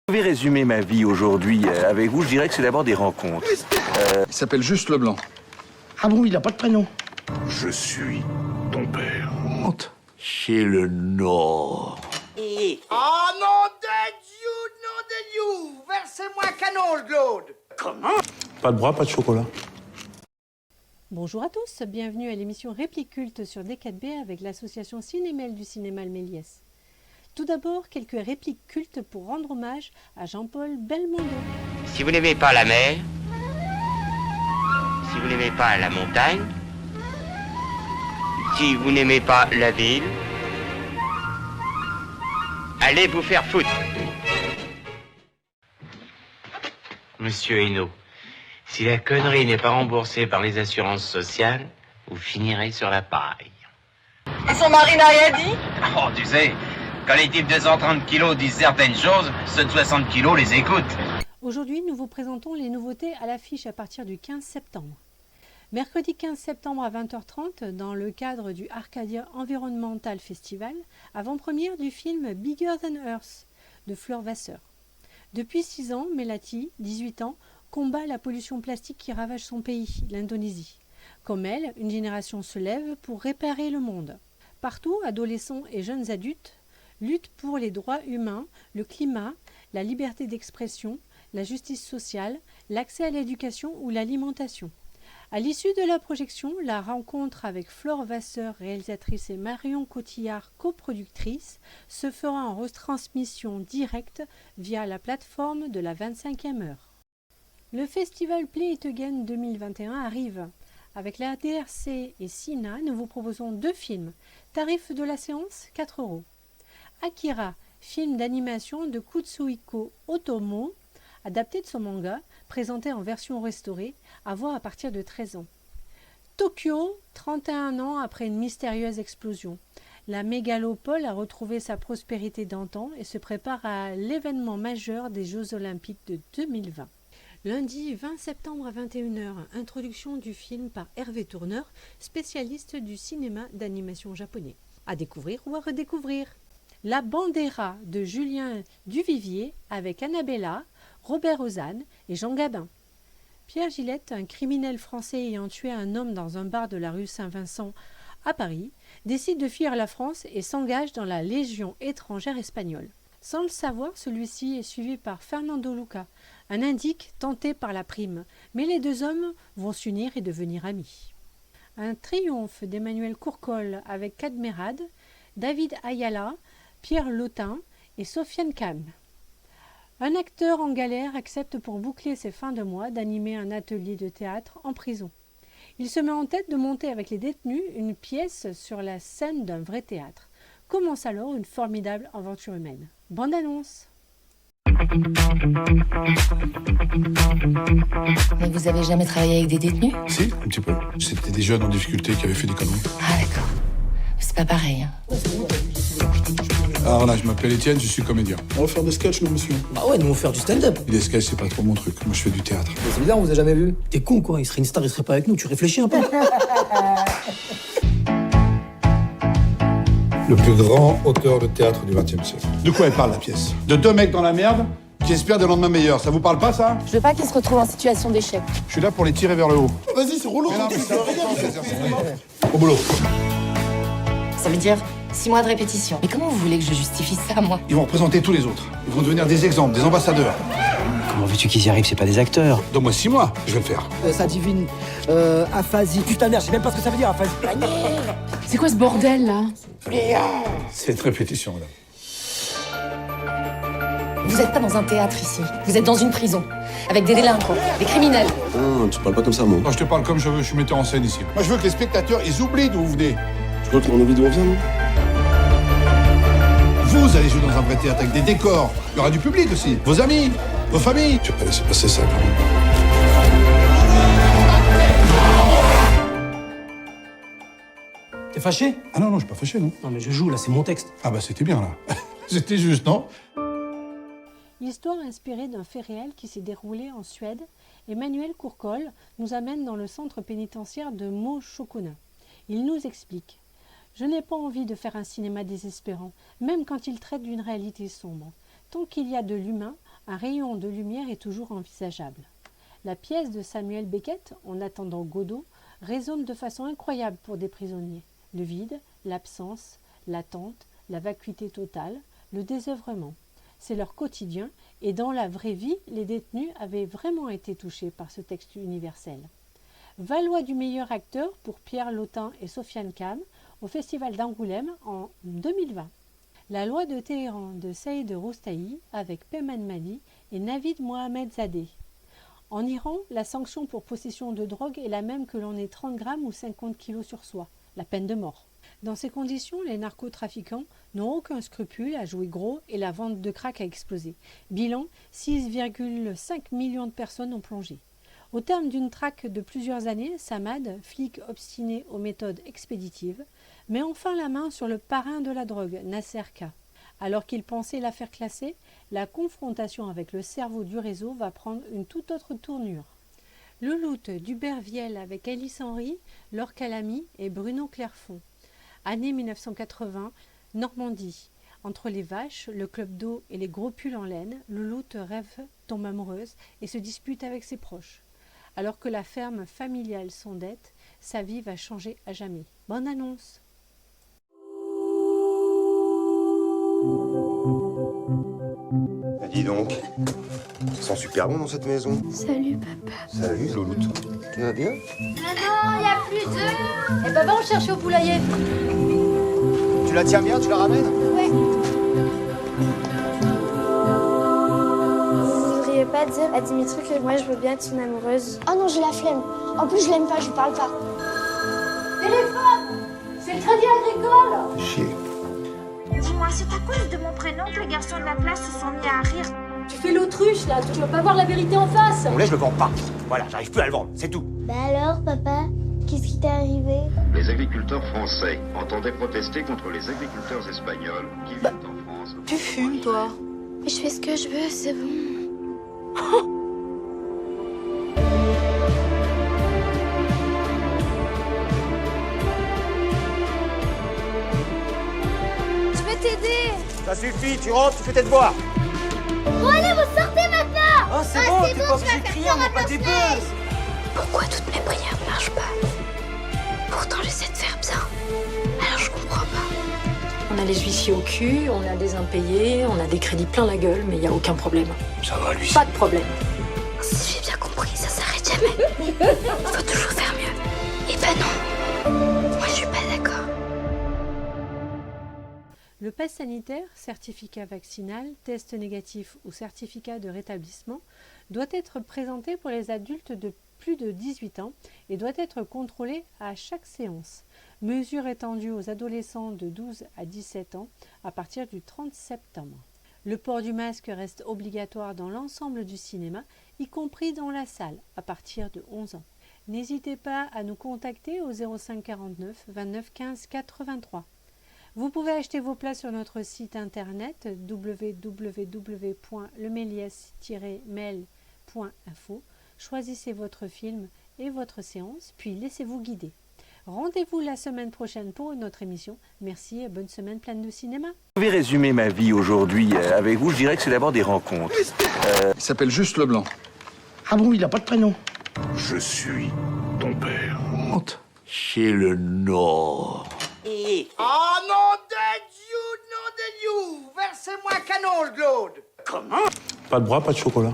Je vais résumer ma vie aujourd'hui avec vous. Je dirais que c'est d'abord des rencontres. Il s'appelle Juste Leblanc. Ah bon, il n'a pas de prénom? Je suis ton père. Honte. Chez le Nord. Ah non de Dieu, versez-moi un canon, Claude. Comment? Pas de bras, pas de chocolat. Bonjour à tous, bienvenue à l'émission Réplique culte sur D4B avec l'association Cinémel du cinéma Le Méliès. Tout d'abord, quelques répliques cultes pour rendre hommage à Jean-Paul Belmondo. Si vous n'aimez pas la mer, si vous n'aimez pas la montagne, si vous n'aimez pas la ville, allez vous faire foutre. Monsieur Hainaut, si la connerie n'est pas remboursée par les assurances sociales, vous finirez sur la paille. Et son mari n'a rien dit? Oh, tu sais, quand les types de 130 kilos disent certaines choses, ceux de 60 kilos les écoutent. Aujourd'hui, nous vous présentons les nouveautés à l'affiche à partir du 15 septembre. Mercredi 15 septembre à 20h30, dans le cadre du Arcadia Environmental Festival, avant-première du film Bigger Than Earth de Fleur Vasseur. Depuis 6 ans, Melati, 18 ans, combat la pollution plastique qui ravage son pays, l'Indonésie. Comme elle, une génération se lève pour réparer le monde. Partout, adolescents et jeunes adultes luttent pour les droits humains, le climat, la liberté d'expression, la justice sociale, l'accès à l'éducation ou l'alimentation. À l'issue de la projection, la rencontre avec Flore Vasseur, réalisatrice, et Marion Cotillard, coproductrice, se fera en retransmission directe via la plateforme de la 25e heure. Le festival Play It Again 2021 arrive. Avec la DRC et SINA, nous vous proposons 2 films. Tarif de la séance, 4 €. Akira, film d'animation de Kutsuhiko Otomo, adapté de son manga, présenté en version restaurée, à voir à partir de 13 ans. Tokyo, 31 ans après une mystérieuse explosion. La mégalopole a retrouvé sa prospérité d'antan et se prépare à l'événement majeur des Jeux Olympiques de 2020. Lundi 20 septembre à 21h, introduction du film par Hervé Tourneur, spécialiste du cinéma d'animation japonais. À découvrir ou à redécouvrir. La Bandera de Julien Duvivier avec Annabella, Robert Ozanne et Jean Gabin. Pierre Gillette, un criminel français ayant tué un homme dans un bar de la rue Saint-Vincent à Paris, décide de fuir la France et s'engage dans la Légion étrangère espagnole. Sans le savoir, celui-ci est suivi par Fernando Luca, un indique tenté par la prime, mais les 2 hommes vont s'unir et devenir amis. Un triomphe d'Emmanuel Courcol avec Cadmerade, David Ayala, Pierre Lotin et Sofiane Kam. Un acteur en galère accepte pour boucler ses fins de mois d'animer un atelier de théâtre en prison. Il se met en tête de monter avec les détenus une pièce sur la scène d'un vrai théâtre. Commence alors une formidable aventure humaine. Bande annonce. Mais vous avez jamais travaillé avec des détenus? Si, un petit peu. C'était des jeunes en difficulté qui avaient fait des conneries. Ah d'accord. C'est pas pareil, hein. Alors là, je m'appelle Étienne, je suis comédien. On va faire des sketchs, nous, monsieur. Bah ouais, nous on va faire du stand-up. Et des sketchs, c'est pas trop mon truc. Moi, je fais du théâtre. Mais c'est bizarre, on vous a jamais vu. T'es con quoi, il serait une star, il serait pas avec nous, tu réfléchis un peu. Le plus grand auteur de théâtre du XXe siècle. De quoi elle parle, la pièce? De 2 mecs dans la merde qui espèrent des lendemains meilleurs. Ça vous parle pas, ça? Je veux pas qu'ils se retrouvent en situation d'échec. Je suis là pour les tirer vers le haut. Vas-y, c'est rouleau. Au boulot. Ça veut dire 6 mois de répétition. Mais comment vous voulez que je justifie ça, moi? Ils vont représenter tous les autres. Ils vont devenir des exemples, des ambassadeurs. Comment veux-tu qu'ils y arrivent, c'est pas des acteurs. Donne-moi 6 mois, je vais le faire. Ça divine, aphasie. Putain merde, je sais même pas ce que ça veut dire, aphasie. C'est quoi ce bordel, là? C'est une répétition, madame. Vous êtes pas dans un théâtre ici. Vous êtes dans une prison. Avec des délinquants, des criminels. Non, tu parles pas comme ça, moi. Moi, je te parle comme je veux, je suis metteur en scène ici. Moi, je veux que les spectateurs, ils oublient d'où vous venez. Tu crois qu'on a envie d'où on vient, non? Vous allez jouer dans un vrai théâtre avec des décors. Il y aura du public aussi. Vos amis, vos familles. Tu vas pas laisser passer ça, quand même. T'es fâché? Ah non, non, je suis pas fâché, non. Non mais je joue, là, c'est mon texte. Ah bah, c'était bien, là. C'était juste, non? Histoire inspirée d'un fait réel qui s'est déroulé en Suède, Emmanuel Courcol nous amène dans le centre pénitentiaire de Moshokona. Il nous explique. Je n'ai pas envie de faire un cinéma désespérant, même quand il traite d'une réalité sombre. Tant qu'il y a de l'humain, un rayon de lumière est toujours envisageable. La pièce de Samuel Beckett, En attendant Godot, résonne de façon incroyable pour des prisonniers. Le vide, l'absence, l'attente, la vacuité totale, le désœuvrement. C'est leur quotidien et dans la vraie vie, les détenus avaient vraiment été touchés par ce texte universel. Valois du meilleur acteur pour Pierre Lotin et Sofiane Khan au Festival d'Angoulême en 2020. La loi de Téhéran de Saïd Roustahi avec Peyman Mali et Navid Mohammedzadeh. En Iran, la sanction pour possession de drogue est la même que l'on ait 30 grammes ou 50 kilos sur soi, la peine de mort. Dans ces conditions, les narcotrafiquants n'ont aucun scrupule à jouer gros et la vente de crack a explosé. Bilan, 6,5 millions de personnes ont plongé. Au terme d'une traque de plusieurs années, Samad, flic obstiné aux méthodes expéditives, met enfin la main sur le parrain de la drogue, Nasser K. Alors qu'il pensait l'affaire classée, la confrontation avec le cerveau du réseau va prendre une toute autre tournure. Le loot d'Ubervielle avec Alice Henry, Laure Calamy et Bruno Clerfond. Année 1980, Normandie. Entre les vaches, le club d'eau et les gros pulls en laine, le loot rêve, tombe amoureuse et se dispute avec ses proches. Alors que la ferme familiale s'endette, sa vie va changer à jamais. Bonne annonce! Dis donc, ça sent super bon dans cette maison. Salut papa. Salut Louloute. Tu vas bien? Maman, y a plus d'œufs. Eh ben va en chercher au poulailler. Tu la tiens bien, tu la ramènes? Ouais. Vous voudriez pas dire à Dimitri que moi je veux bien être son amoureuse? Oh non, j'ai la flemme. En plus, je l'aime pas, je lui parle pas. Téléphone! C'est le crédit agricole! Chier. Dis-moi, c'est à cause de mon prénom que les garçons de la place se sont mis à rire. Tu fais l'autruche là, tu veux pas voir la vérité en face. Mon lait, je le vends pas. Voilà, j'arrive plus à le vendre, c'est tout. Bah alors, papa, qu'est-ce qui t'est arrivé? Les agriculteurs français entendaient protester contre les agriculteurs espagnols qui viennent en France. Tu fumes, toi? Mais je fais ce que je veux, c'est bon. Je peux t'aider. Ça suffit, tu rentres, tu fais tête boire. Bon allez, vous sortez maintenant. Oh, c'est bon, t'es pas obligé de crier, on n'est pas des buzz. Pourquoi toutes mes prières ne marchent pas? Pourtant j'essaie de faire bien. Alors je comprends pas. On a les huissiers au cul, on a des impayés, on a des crédits plein la gueule, mais il n'y a aucun problème. Ça va, lui. Pas de problème. Si j'ai bien compris, ça s'arrête jamais. Il faut toujours faire mieux. Eh ben non. Moi je suis pas d'accord. Le pass sanitaire, certificat vaccinal, test négatif ou certificat de rétablissement doit être présenté pour les adultes de plus de 18 ans et doit être contrôlé à chaque séance. Mesure étendue aux adolescents de 12 à 17 ans à partir du 30 septembre. Le port du masque reste obligatoire dans l'ensemble du cinéma, y compris dans la salle, à partir de 11 ans. N'hésitez pas à nous contacter au 05 49 29 15 83. Vous pouvez acheter vos places sur notre site internet www.lemelies-mail.info. Choisissez votre film et votre séance, puis laissez-vous guider. Rendez-vous la semaine prochaine pour une autre émission. Merci et bonne semaine pleine de cinéma. Je vais résumer ma vie aujourd'hui avec vous. Je dirais que c'est d'abord des rencontres. Il s'appelle juste Leblanc. Ah bon, il a pas de prénom? Je suis ton père. Honte. Chez le Nord. Ah non de Dieu, Versez-moi un canol, Claude. Pas de bras, pas de chocolat.